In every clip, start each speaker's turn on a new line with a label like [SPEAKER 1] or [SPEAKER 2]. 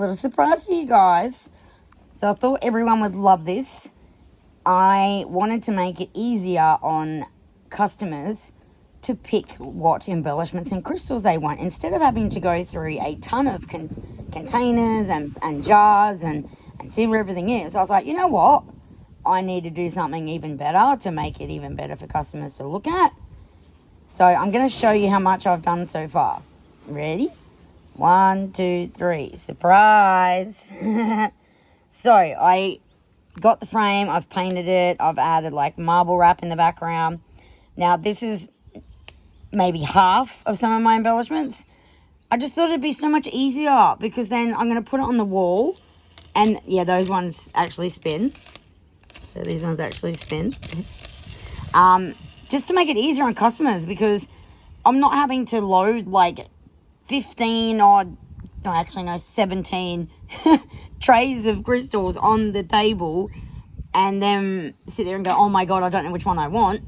[SPEAKER 1] Little surprise for you guys. So I thought everyone would love this. I wanted to make it easier on customers to pick what embellishments and crystals they want, instead of having to go through a ton of containers and jars and see where everything is. I was like, you know what? I need to do something even better to make it even better for customers to look at. So I'm going to show you how much I've done so far. Ready? 1, 2, 3. Surprise! So I got the frame, I've painted it, I've added like marble wrap in the background. Now this is maybe half of some of my embellishments. I just thought it'd be so much easier, because then I'm going to put it on the wall, and yeah, those ones actually spin. So these ones actually spin. Just to make it easier on customers, because I'm not having to load like 15 or, no, actually no, 17 trays of crystals on the table and then sit there and go, oh my God, I don't know which one I want.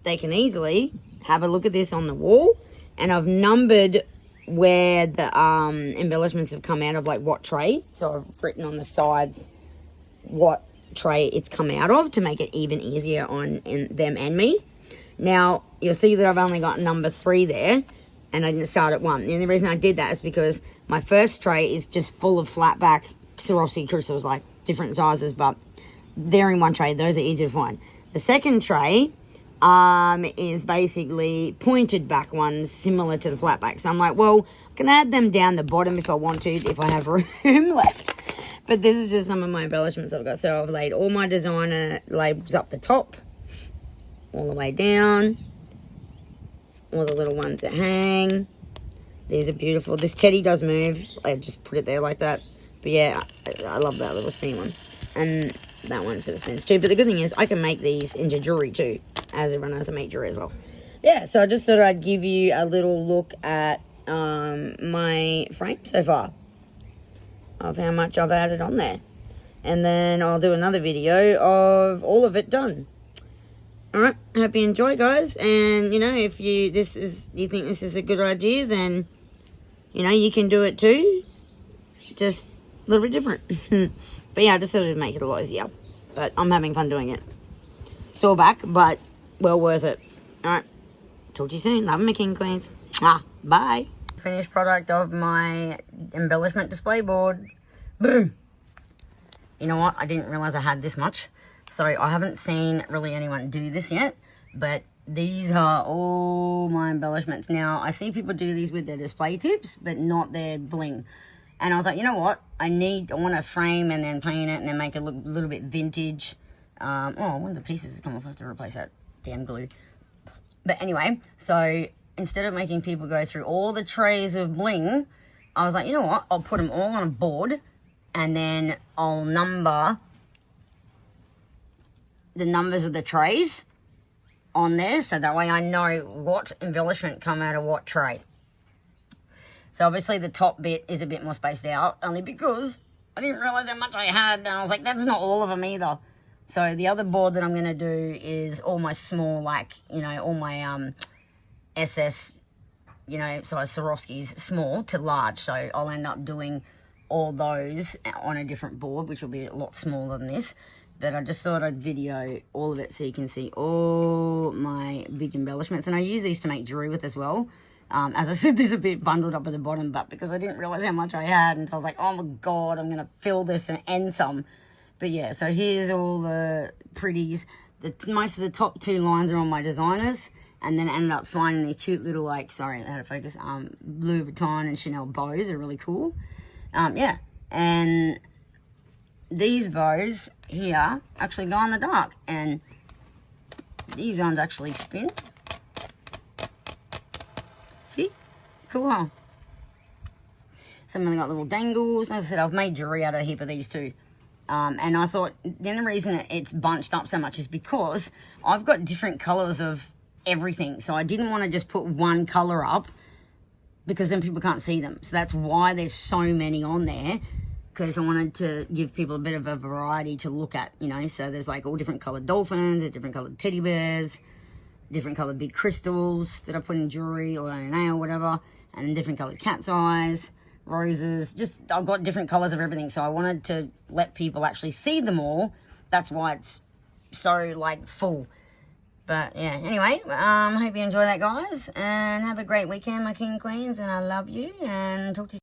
[SPEAKER 1] They can easily have a look at this on the wall, and I've numbered where the embellishments have come out of, like what tray. So I've written on the sides what tray it's come out of to make it even easier on them and me. Now you'll see that I've only got number 3 there, and I didn't start at 1. The only reason I did that is because my first tray is just full of flat back Swarovski crystals, like different sizes, but they're in one tray. Those are easy to find. The second tray is basically pointed back ones similar to the flat back. So I'm like, well, I can add them down the bottom if I want to, if I have room left. But this is just some of my embellishments I've got. So I've laid all my designer labels up the top, all the way down, all the little ones that hang. These are beautiful. This teddy does move. I just put it there like that. But yeah, I love that little spinny one. And that one sort of spins too. But the good thing is I can make these into jewelry too, as everyone knows I make jewelry as well. Yeah, so I just thought I'd give you a little look at my frame so far, of how much I've added on there. And then I'll do another video of all of it done. Alright, hope you enjoy, guys. And, you know, if you think this is a good idea, then, you know, you can do it too. Just a little bit different. But yeah, I just sort of make it a lot easier. But I'm having fun doing it. Sore back, but well worth it. Alright, talk to you soon. Love my king queens. Bye. Finished product of my embellishment display board. Boom. You know what? I didn't realise I had this much. So I haven't seen really anyone do this yet, but these are all my embellishments. Now, I see people do these with their display tips, but not their bling. And I was like, you know what? I want to frame and then paint it and then make it look a little bit vintage. One of the pieces has come off. I have to replace that damn glue. But anyway, so instead of making people go through all the trays of bling, I was like, you know what? I'll put them all on a board, and then I'll number the numbers of the trays on there, so that way I know what embellishment come out of what tray. So obviously the top bit is a bit more spaced out, only because I didn't realise how much I had, and I was like, that's not all of them either. So the other board that I'm going to do is all my small, like, you know, all my SS, you know, size Swarovskis, small to large. So I'll end up doing all those on a different board, which will be a lot smaller than this. But I just thought I'd video all of it so you can see all my big embellishments. And I use these to make jewelry with as well. As I said, there's a bit bundled up at the bottom, but because I didn't realise how much I had, and I was like, oh my God, I'm going to fill this and some. But yeah, so here's all the pretties. Most of the top 2 lines are on my designers, and then I ended up finding the cute little, like, sorry, how to focus, Louis Vuitton and Chanel bows are really cool. Yeah, and these bows here actually go in the dark, and these ones actually spin. See? Cool, huh? Some of them got little dangles. As I said, I've made jewelry out of a heap of these too. And I thought, then the reason it's bunched up so much is because I've got different colours of everything. So I didn't want to just put one colour up, because then people can't see them. So that's why there's so many on there, because I wanted to give people a bit of a variety to look at, you know. So there's like all different coloured dolphins, there's different coloured teddy bears, different coloured big crystals that I put in jewellery or in a nail, whatever, and different coloured cat's eyes. roses. Just, I've got different colours of everything, so I wanted to let people actually see them all. That's why it's so, like, full. But, yeah, anyway, hope you enjoy that, guys. And have a great weekend, my king and queens. And I love you. And talk to you